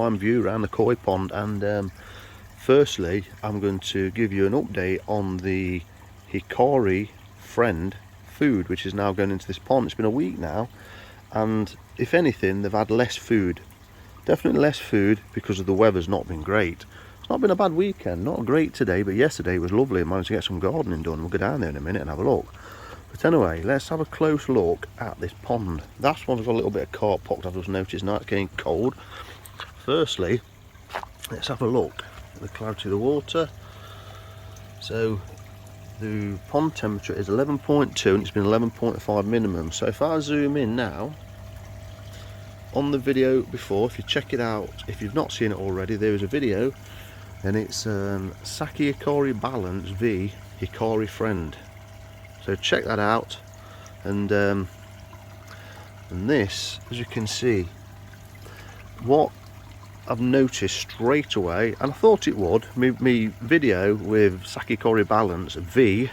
time view around the koi pond, and firstly I'm going to give you an update on the Hikari Friend food which is now going into this pond. It's been a week now, and if anything they've had less food, definitely less food, because of the weather's not been great. It's not been a bad weekend, not great today, but yesterday was lovely. I managed to get some gardening done. We'll go down there in a minute and have a look. But anyway, let's have a close look at this pond. That one's got a little bit of carp pox, I've just noticed now. It's getting cold. Firstly, let's have a look at the clarity of the water. So the pond temperature is 11.2 and it's been 11.5 minimum. So if I zoom in now, on the video before, if you check it out, if you've not seen it already, there is a video, and it's Saki Hikari Balance v Hikari Friend. So check that out, and this, as you can see, what I've noticed straight away, and I thought it would, me video with Saki Hikari Balance v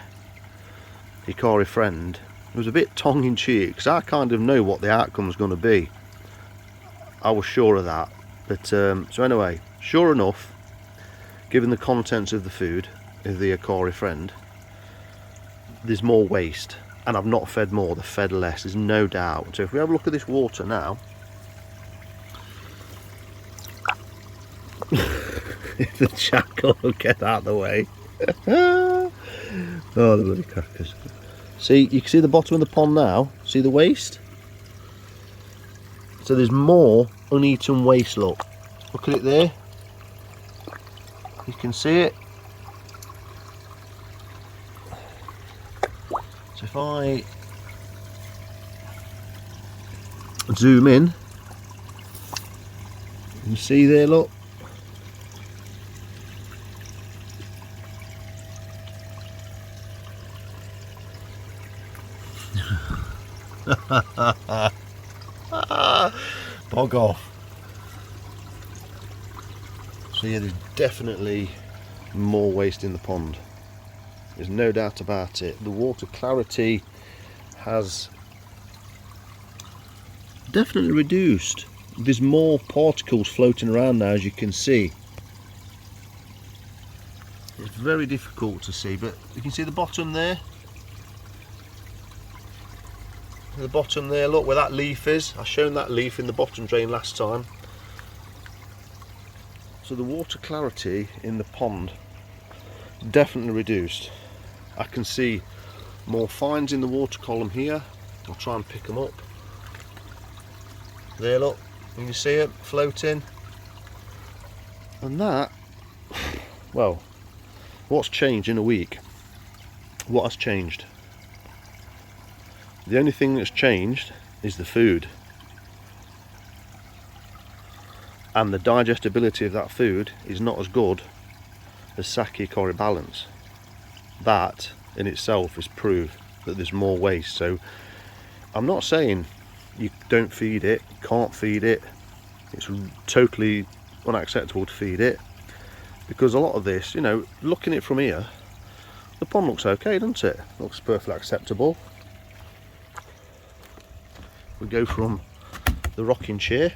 Hikari Friend, it was a bit tongue-in-cheek, because I kind of know what the outcome's going to be. I was sure of that, but so anyway, sure enough, given the contents of the food of the Hikari Friend, there's more waste, and I've not fed more, they've fed less, there's no doubt. So if we have a look at this water now, if the jackal will get out of the way. Oh, the bloody crackers. See, you can see the bottom of the pond now, see the waste? So there's more uneaten waste, look at it there, you can see it. So if I zoom in, you see there, look. Bog off. So yeah, there's definitely more waste in the pond. There's no doubt about it. The water clarity has definitely reduced. There's more particles floating around now, as you can see. It's very difficult to see, but you can see the bottom there. The bottom there, look where that leaf is. I shown that leaf in the bottom drain last time. So the water clarity in the pond definitely reduced. I can see more fines in the water column here. I'll try and pick them up. There, look, you can see it floating. And that, well, what's changed in a week? What has changed? The only thing that's changed is the food, and the digestibility of that food is not as good as Saki Hikari Balance. That in itself is proof that there's more waste. So I'm not saying you don't feed it, can't feed it, it's totally unacceptable to feed it, because a lot of this, you know, looking at it from here, the pond looks okay, doesn't it? Looks perfectly acceptable. We go from the rocking chair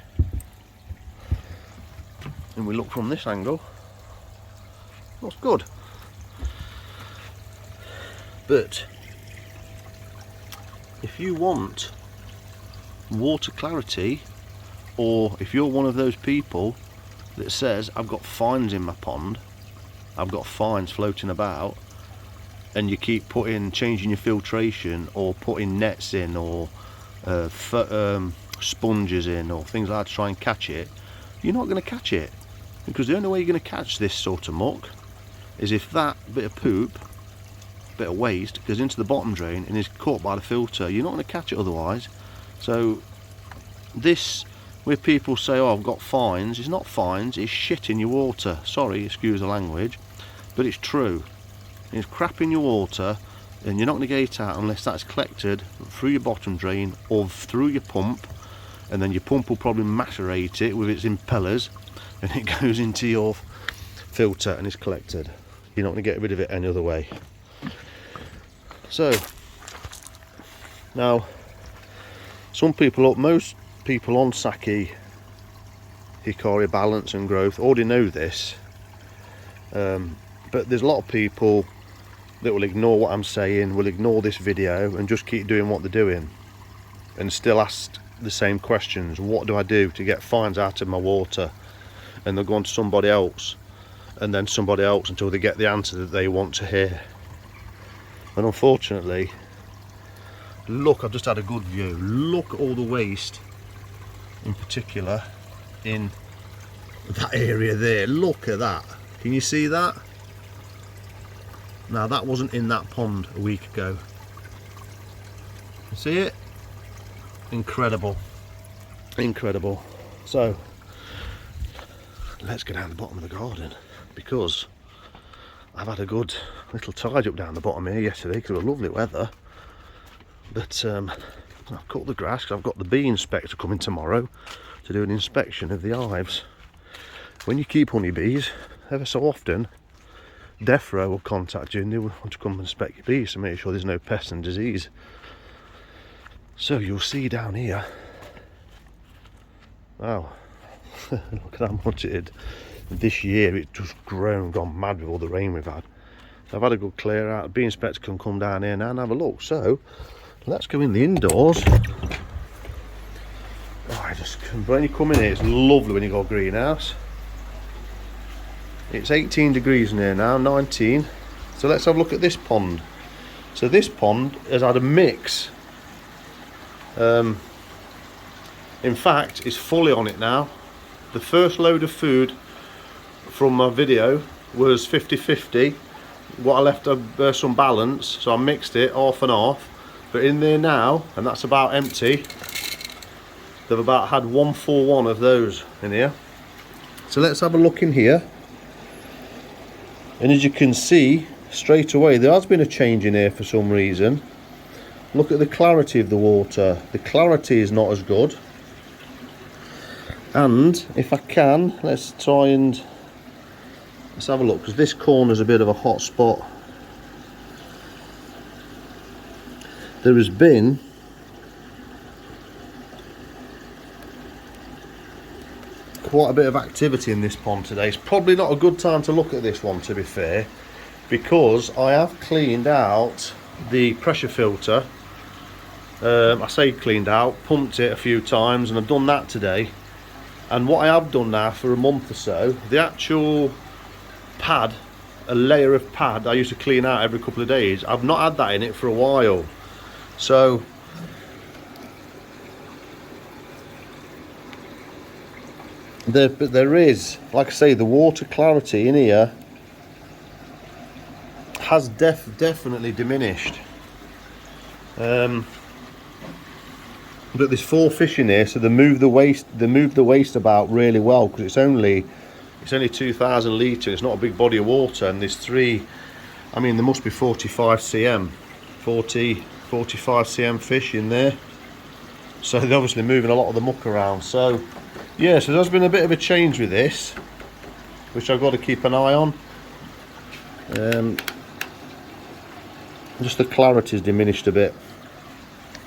and we look from this angle, looks good. But if you want water clarity, or if you're one of those people that says I've got fines in my pond, I've got fines floating about, and you keep changing your filtration or putting nets in or sponges in or things like that to try and catch it, you're not going to catch it, because the only way you're going to catch this sort of muck is if that bit of poop, bit of waste, goes into the bottom drain and is caught by the filter. You're not going to catch it otherwise. So this, where people say, oh, I've got fines, it's not fines, it's shit in your water. Sorry, excuse the language, but it's true. It's crap in your water, and you're not going to get it out unless that's collected through your bottom drain or through your pump, and then your pump will probably macerate it with its impellers and it goes into your filter and is collected. You're not going to get rid of it any other way. So now, some people, most people on Saki Hikari balance and growth. Already know this, but there's a lot of people that will ignore what I'm saying, will ignore this video and just keep doing what they're doing and still ask the same questions. What do I do to get fines out of my water? And they'll go on to somebody else and then somebody else until they get the answer that they want to hear. And unfortunately, look, I've just had a good view. Look at all the waste, in particular in that area there. Look at that. Can you see that? Now that wasn't in that pond a week ago. You see it? Incredible. Incredible. So let's go down the bottom of the garden, because I've had a good little tidy up down the bottom here yesterday because it was lovely weather. But I've cut the grass because I've got the bee inspector coming tomorrow to do an inspection of the hives. When you keep honeybees, ever so often Defra will contact you and they will want to come and inspect your bees to make sure there's no pest and disease. So you'll see down here, wow, look at how much it did. This year it's just grown, gone mad with all the rain we've had. So I've had a good clear out. The bee inspector can come down here now and have a look. So let's go in the indoors. Oh, when you come in here, it's lovely when you go greenhouse. It's 18 degrees in here now, 19. So let's have a look at this pond. So this pond has had a mix. In fact, it's fully on it now. The first load of food from my video was 50-50. What I left some balance, so I mixed it half and half. But in there now, and that's about empty, they've about had 141 of those in here. So let's have a look in here. And as you can see straight away, there has been a change in here for some reason. Look at the clarity of the water. The clarity is not as good. And if I can, let's try and let's have a look, because this corner's a bit of a hot spot. There has been quite a bit of activity in this pond today. It's probably not a good time to look at this one, to be fair, because I have cleaned out the pressure filter. I say cleaned out, pumped it a few times, and I've done that today. And what I have done now for a month or so, the actual pad, a layer of pad I used to clean out every couple of days, I've not had that in it for a while. So there is, like I say, the water clarity in here has definitely diminished. But there's 4 fish in here, so they move the waste about really well, because it's only 2,000 litres. It's not a big body of water, and there's 3. I mean, there must be 45 cm fish in there. So they're obviously moving a lot of the muck around. So yeah, so there's been a bit of a change with this, which I've got to keep an eye on. Just the clarity's diminished a bit.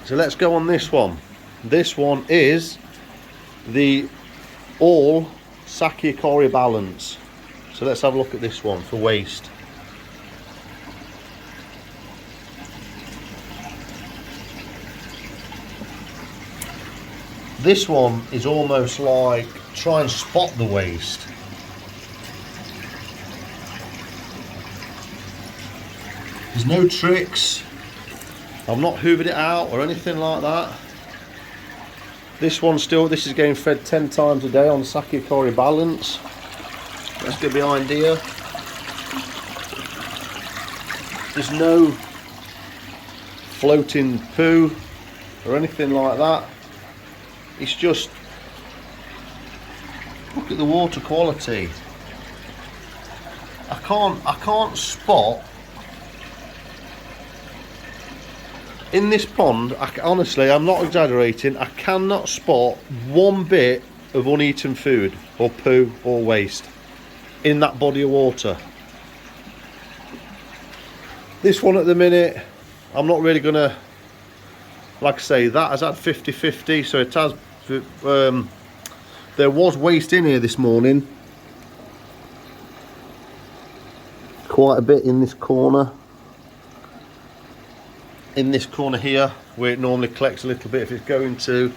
So let's go on this one. This one is the all Saki Hikari balance. So let's have a look at this one for waste. This one is almost like try and spot the waste. There's no tricks. I've not hoovered it out or anything like that. This is getting fed 10 times a day on Saki Hikari balance. Let's go behind here. There's no floating poo or anything like that. It's just, look at the water quality. I can't spot in this pond. Honestly, I'm not exaggerating. I cannot spot one bit of uneaten food or poo or waste in that body of water. This one at the minute, I'm not really gonna, like I say, that has had 50-50, so it has There was waste in here this morning. Quite a bit in this corner. In this corner here, where it normally collects a little bit if it's going to.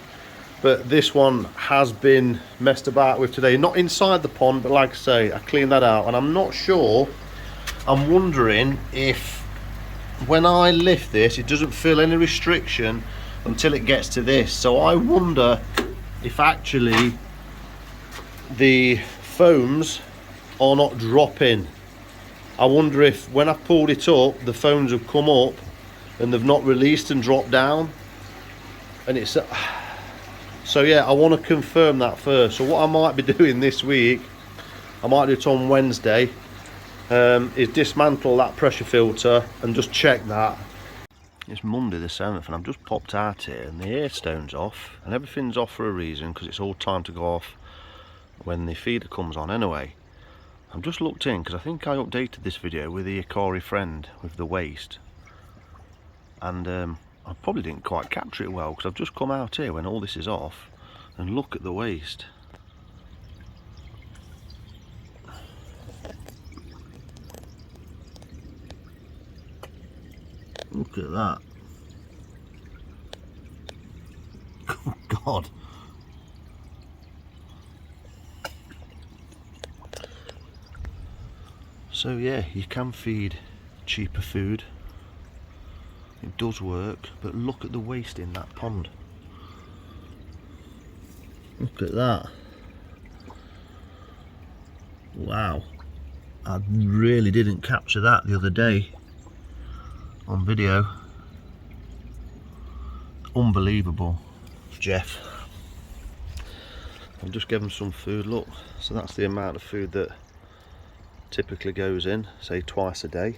But this one has been messed about with today. Not inside the pond, but like I say, I cleaned that out. And I'm not sure, I'm wondering if when I lift this, it doesn't feel any restriction until it gets to this. So I wonder if actually the foams are not dropping. I wonder if when I pulled it up, the foams have come up and they've not released and dropped down. And it's so yeah, I want to confirm that first. So what I might be doing this week, I might do it on Wednesday, is dismantle that pressure filter and just check that. It's Monday the 7th and I've just popped out here and the air stone's off and everything's off for a reason, because it's all time to go off when the feeder comes on anyway. I've just looked in because I think I updated this video with the Hikari Friend with the waste, and I probably didn't quite capture it well because I've just come out here when all this is off and look at the waste. Look at that. Oh God. So yeah, you can feed cheaper food. It does work, but look at the waste in that pond. Look at that. Wow. I really didn't capture that the other day on video. Unbelievable. Jeff, I've just given some food, look. So that's the amount of food that typically goes in, say twice a day.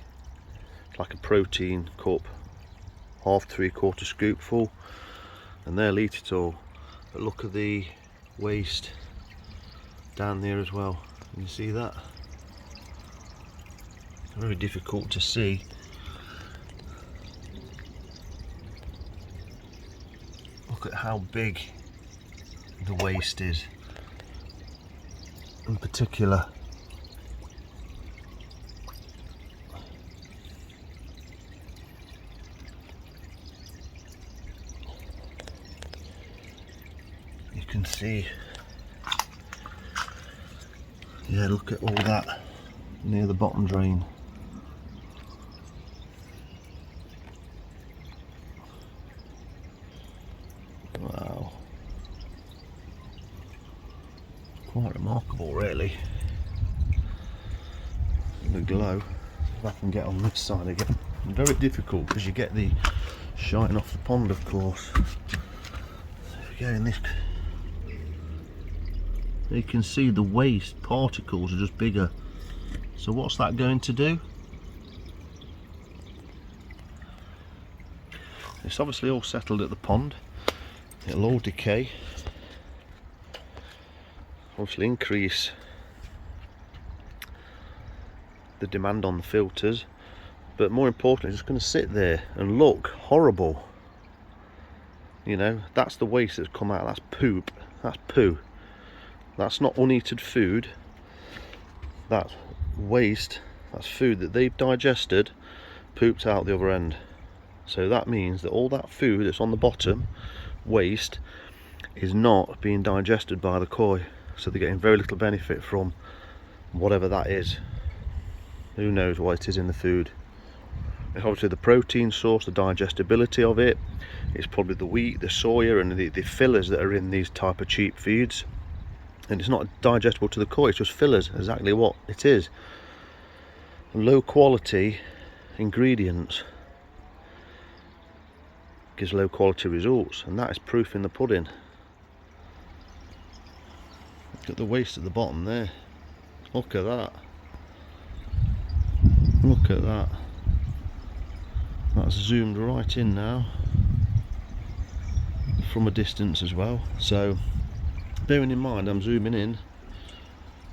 It's like a protein cup, half 3/4 scoop full, and they'll eat it all. But look at the waste down there as well. Can you see that? Very difficult to see. Look at how big the waste is. In particular, you can see, yeah, look at all that near the bottom drain. Wow, quite remarkable really. The glow, if I can get on this side again. Very difficult because you get the shine off the pond, of course. So if you go in this, you can see the waste particles are just bigger. So what's that going to do? It's obviously all settled at the pond. It'll all decay, obviously increase the demand on the filters, but more importantly it's just going to sit there and look horrible. You know, that's the waste that's come out. That's poop, that's poo. That's not uneaten food. That's waste, that's food that they've digested, pooped out the other end. So that means that all that food that's on the bottom, waste, is not being digested by the koi, so they're getting very little benefit from whatever that is. Who knows what it is in the food. It's obviously the protein source, the digestibility of it. It's probably the wheat, the soya and the fillers that are in these type of cheap feeds, and it's not digestible to the koi. It's just fillers, exactly what it is. Low quality ingredients gives low quality results, and that is proof in the pudding. Look at the waste at the bottom there. Look at that. Look at that. That's zoomed right in now from a distance as well. So bearing in mind I'm zooming in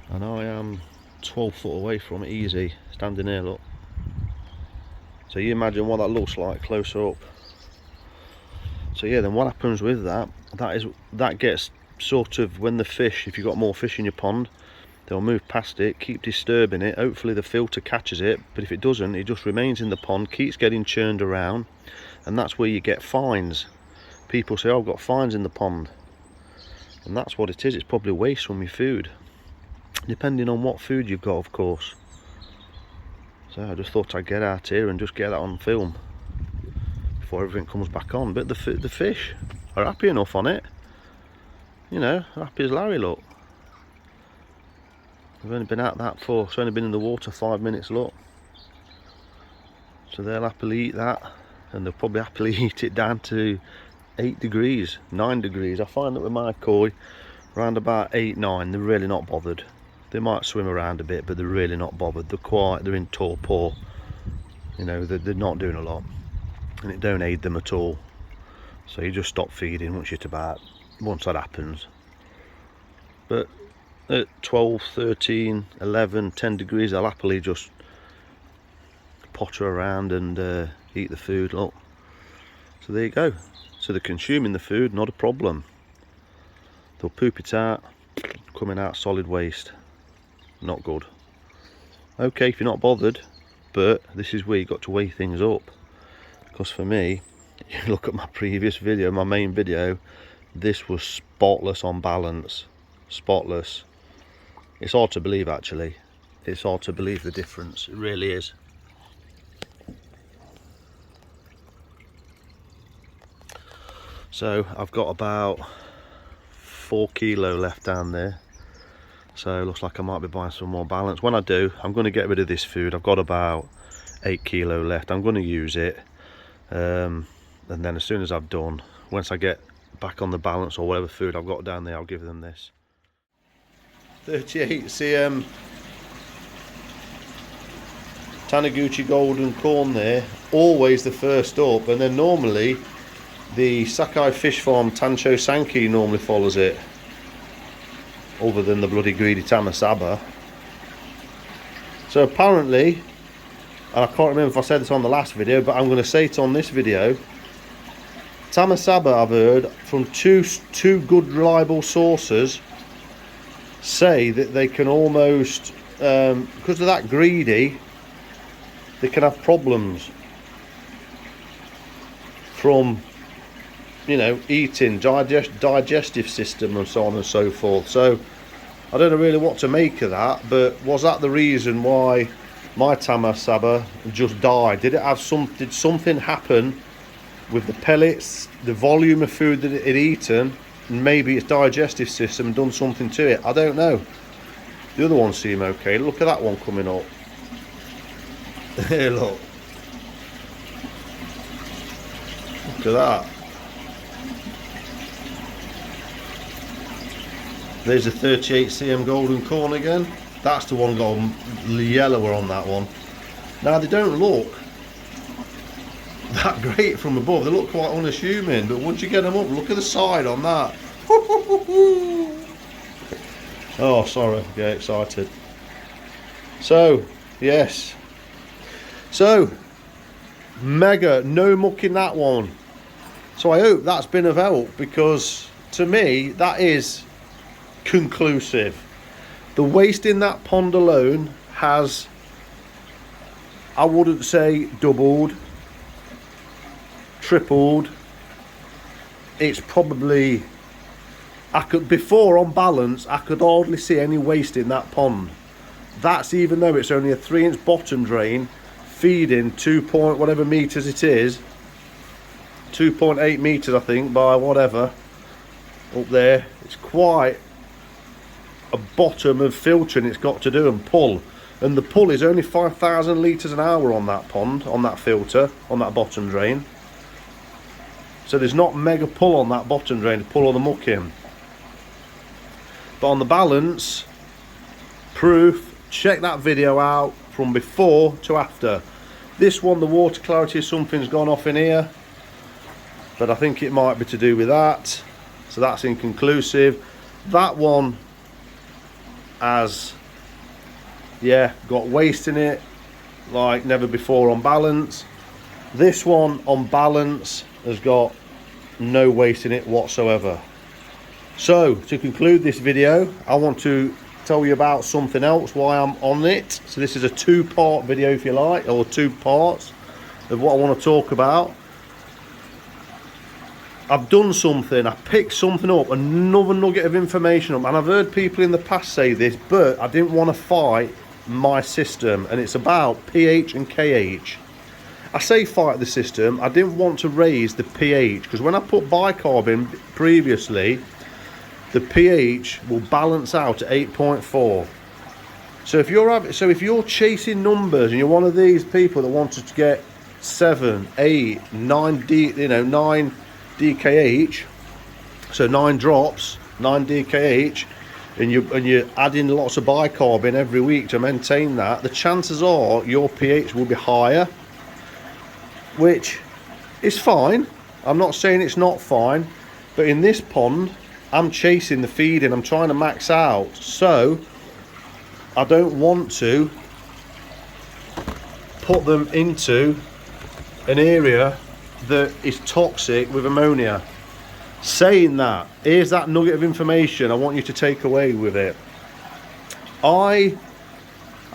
and I am 12 foot away from it easy, standing here, look. So you imagine what that looks like closer up. So yeah, then what happens with that, that gets sort of, when the fish, if you've got more fish in your pond, they'll move past it, keep disturbing it. Hopefully the filter catches it, but if it doesn't, it just remains in the pond, keeps getting churned around, and that's where you get fines. People say, oh, I've got fines in the pond, and that's what it is. It's probably waste from your food, depending on what food you've got, of course. So I just thought I'd get out here and just get that on film before everything comes back on. But the fish are happy enough on it, you know, happy as Larry, look. I've only been at that for, it's only been in the water 5 minutes, look. So they'll happily eat that, and they'll probably happily eat it down to 8 degrees, 9 degrees. I find that with my koi, around about 8, 9, they're really not bothered. They might swim around a bit, but they're really not bothered. They're quiet, they're in torpor. You know, they're not doing a lot, and it don't aid them at all. So you just stop feeding once that happens. But at 12, 13, 11, 10 degrees, they'll happily just potter around and eat the food, look. So there you go. So they're consuming the food, not a problem. They'll poop it out, coming out solid waste. Not good. Okay, if you're not bothered, but this is where you've got to weigh things up. Because for me, you look at my previous video, my main video, this was spotless on balance. Spotless. It's hard to believe, actually. It's hard to believe the difference. It really is. So I've got about 4 kilo left down there. So it looks like I might be buying some more balance. When I do, I'm going to get rid of this food. I've got about 8 kilo left. I'm going to use it. And then as soon as I've done, once I get back on the balance or whatever food I've got down there, I'll give them this. 38 cm Taniguchi golden corn there, always the first up, and then normally the Saki Fish Farm Tancho Sanki normally follows it, other than the bloody greedy Tamasaba. So apparently, and I can't remember if I said this on the last video, but I'm going to say it on this video, Tamasaba, I've heard from two good reliable sources, say that they can almost, because they're that greedy, they can have problems from, you know, eating, digestive system and so on and so forth. So I don't know really what to make of that, but was that the reason why my Tamasaba just died? Did something happen with the pellets, the volume of food that it had eaten, and maybe its digestive system done something to it? I don't know. The other ones seem okay. Look at that one coming up. Here, look. Look at that. There's a 38 cm golden corn again. That's the one got yellower on that one. Now they don't look that great from above. They look quite unassuming, but once you get them up, look at the side on that. Oh, sorry, get excited. So, yes. So, mega, no muck in that one. So I hope that's been of help, because to me, that is conclusive. The waste in that pond alone has, I wouldn't say doubled, tripled. It's probably, before on balance, I could hardly see any waste in that pond. That's even though it's only a 3-inch bottom drain, feeding 2 point whatever meters it is, 2.8 meters I think by whatever up there. It's quite a bottom of filtering it's got to do and pull, and the pull is only 5,000 litres an hour on that pond, on that filter, on that bottom drain. So there's not mega pull on that bottom drain to pull all the muck in. But on the balance, proof, check that video out from before to after. This one, the water clarity, something's gone off in here, but I think it might be to do with that. So that's inconclusive. That one has, yeah, got waste in it like never before on balance. This one on balance has got no waste in it whatsoever. So to conclude this video, I want to tell you about something else, why I'm on it. So this is a two-part video, if you like, or two parts of what I want to talk about. I've done something, I picked something up, another nugget of information up, and I've heard people in the past say this, but I didn't want to fight my system, and it's about pH and KH. I say fight the system, I didn't want to raise the pH, because when I put bicarb in previously, the pH will balance out at 8.4. So if you're chasing numbers and you're one of these people that wanted to get 7, 8, 9 DKH, so 9 drops, 9 DKH, and you're adding lots of bicarb in every week to maintain that, the chances are your pH will be higher, which is fine. I'm not saying it's not fine, but in this pond I'm chasing the feeding, I'm trying to max out, so I don't want to put them into an area that is toxic with ammonia. Saying that, here's that nugget of information I want you to take away with it. I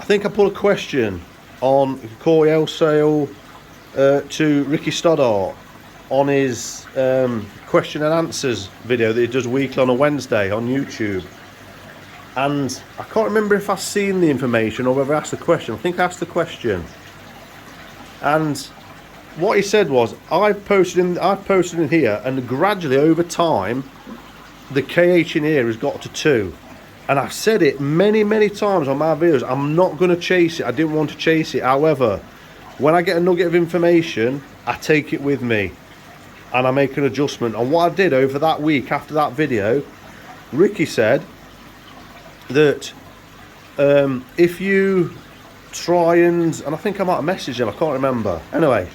think I put a question on Corey L Sale to Ricky Stoddart on his question and answers video that he does weekly on a Wednesday on YouTube, and I can't remember if I've seen the information or whether I asked the question. I think I asked the question, and what he said was, I've posted in here, and gradually over time the KH in here has got to 2, and I've said it many times on my videos, I'm not going to chase it. I didn't want to chase it. However, when I get a nugget of information, I take it with me and I make an adjustment. And what I did over that week after that video, Ricky said that if you try and I think I might have messaged him, I can't remember. Anyway,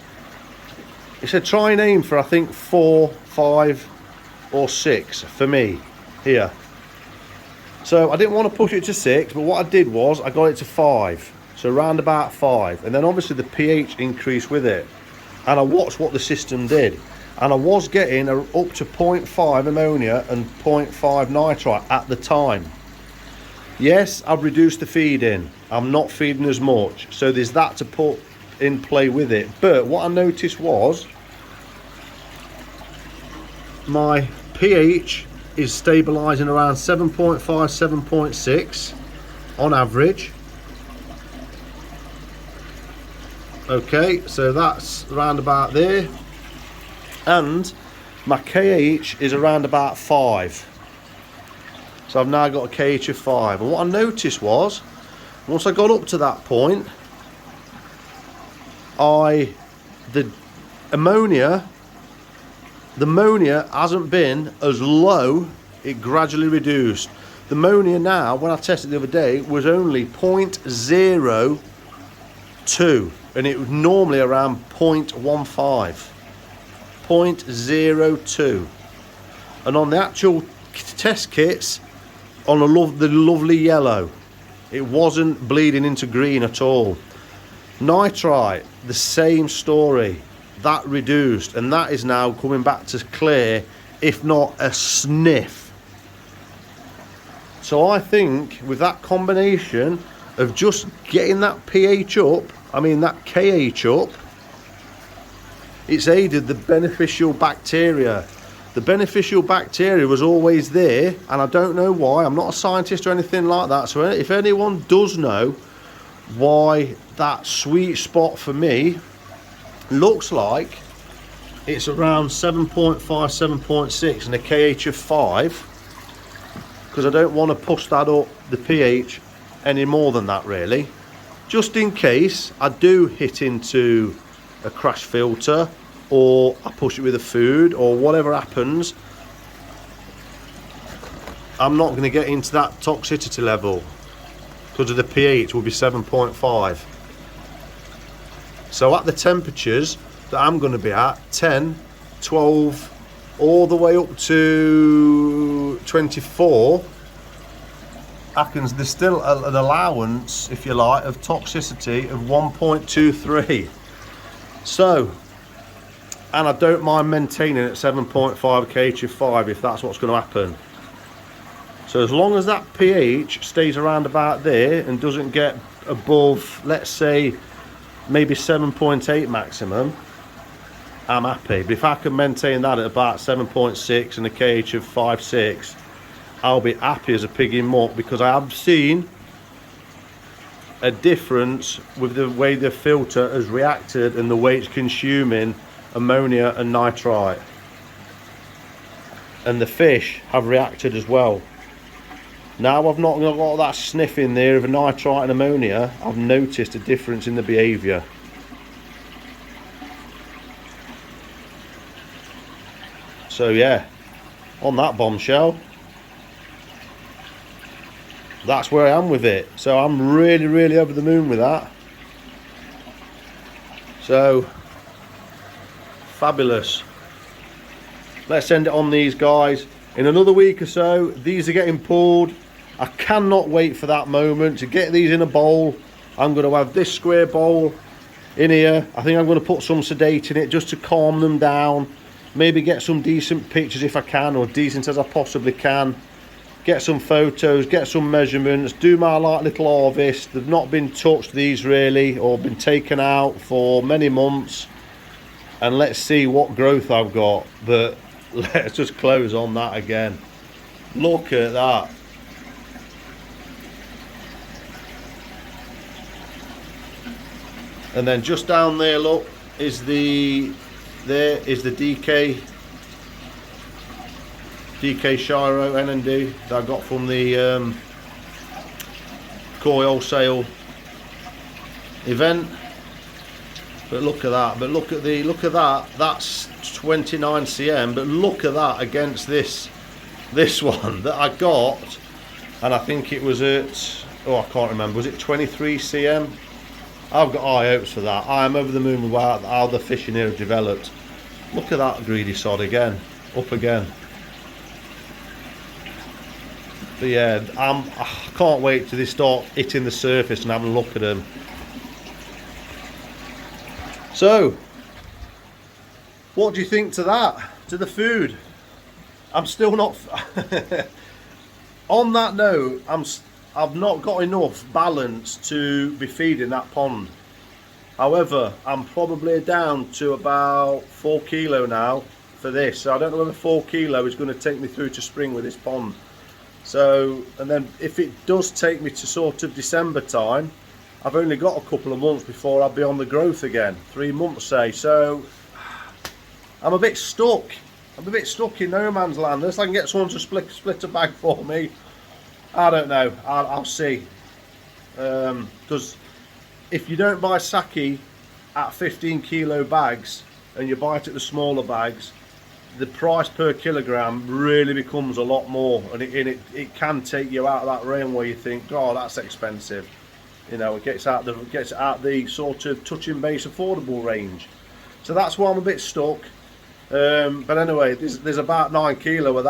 he said try and aim for, I think, 4, 5 or 6 for me here. So I didn't want to push it to 6, but what I did was I got it to 5. So around about 5. And then obviously the pH increased with it. And I watched what the system did. And I was getting up to 0.5 ammonia and 0.5 nitrite at the time. Yes, I've reduced the feeding. I'm not feeding as much. So there's that to put in play with it. But what I noticed was my pH is stabilising around 7.5, 7.6 on average. Okay, so that's around about there. And my KH is around about 5. So I've now got a KH of 5. And what I noticed was, once I got up to that point, the ammonia hasn't been as low, it gradually reduced. The ammonia now, when I tested the other day, was only 0.02, and it was normally around 0.15. 0.02. And on the actual test kits, on the lovely yellow, it wasn't bleeding into green at all. Nitrite, the same story, that reduced, and that is now coming back to clear, if not a sniff. So I think with that combination of just getting that pH up, I mean that KH up, it's aided the beneficial bacteria. The beneficial bacteria was always there, and I don't know why. I'm not a scientist or anything like that, so if anyone does know why that sweet spot for me looks like it's around 7.5, 7.6 and a KH of 5, because I don't want to push that up the pH any more than that really, just in case I do hit into a crash filter or I push it with a food or whatever happens, I'm not going to get into that toxicity level because of the pH will be 7.5. So at the temperatures that I'm going to be at, 10, 12, all the way up to 24, there's still an allowance, if you like, of toxicity of 1.23. So, and I don't mind maintaining at 7.5 kh of 5 if that's what's going to happen. So as long as that pH stays around about there and doesn't get above, let's say, maybe 7.8 maximum, I'm happy. But if I can maintain that at about 7.6 and a KH of 5.6, I'll be happy as a pig in muck, because I have seen a difference with the way the filter has reacted and the way it's consuming ammonia and nitrite. And the fish have reacted as well. Now I've not got a lot of that sniff in there of a nitrite and ammonia, I've noticed a difference in the behaviour. So yeah, on that bombshell, that's where I am with it. So I'm really over the moon with that. So fabulous. Let's send it on these guys. In another week or so, these are getting pulled. I cannot wait for that moment to get these in a bowl. I'm going to have this square bowl in here. I think I'm going to put some sedate in it just to calm them down. Maybe get some decent pictures if I can, or decent as I possibly can. Get some photos, get some measurements, do my little harvest. They've not been touched, these, really, or been taken out for many months. And let's see what growth I've got. But let's just close on that again. Look at that. And then just down there, look, is the DK Shiro NND that I got from the Koi wholesale event. But look at that. But look at that. That's 29 cm. But look at that against this one that I got, and I think it was at, oh, I can't remember. Was it 23 cm? I've got high hopes for that. I am over the moon with how the fish in here have developed. Look at that greedy sod again, up again. But yeah, I can't wait till they start hitting the surface and having a look at them. So, what do you think to that? To the food? I'm still not. On that note, I've not got enough balance to be feeding that pond. However, I'm probably down to about 4 kilo now for this. So I don't know whether 4 kilo is going to take me through to spring with this pond. So, and then if it does take me to sort of December time, I've only got a couple of months before I'll be on the growth again. 3 months, say. So I'm a bit stuck. I'm a bit stuck in no man's land. Unless I can get someone to split a bag for me. I don't know. I'll see. Because if you don't buy Saki at 15 kilo bags and you buy it at the smaller bags, the price per kilogram really becomes a lot more, and it can take you out of that realm where you think, oh, that's expensive. You know, it gets out the sort of touching base affordable range. So that's why I'm a bit stuck. But anyway, there's about 9 kilo of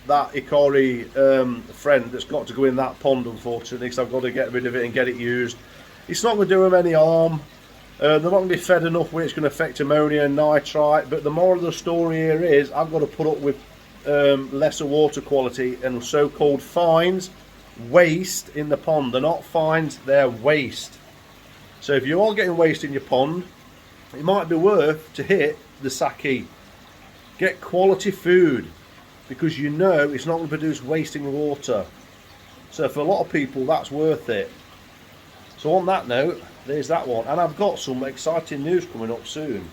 that Hikari Friend that's got to go in that pond, unfortunately, because I've got to get rid of it and get it used. It's not going to do them any harm. They're not going to be fed enough where it's going to affect ammonia and nitrite. But the moral of the story here is I've got to put up with lesser water quality and so-called fines, waste in the pond. They're not fines, they're waste. So if you are getting waste in your pond, it might be worth to hit the Saki. Get quality food, because you know it's not going to produce wasting water. So for a lot of people, that's worth it. So on that note, there's that one. And I've got some exciting news coming up soon.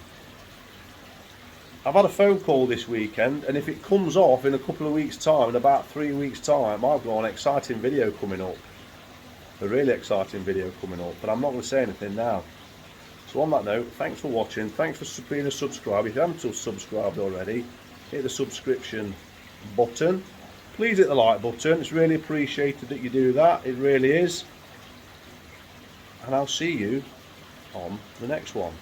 I've had a phone call this weekend, and if it comes off in a couple of weeks' time, in about 3 weeks' time, I've got an exciting video coming up. A really exciting video coming up, but I'm not going to say anything now. So on that note, thanks for watching, thanks for being a subscriber. If you haven't subscribed already, hit the subscription button. Please hit the like button, it's really appreciated that you do that, it really is. And I'll see you on the next one.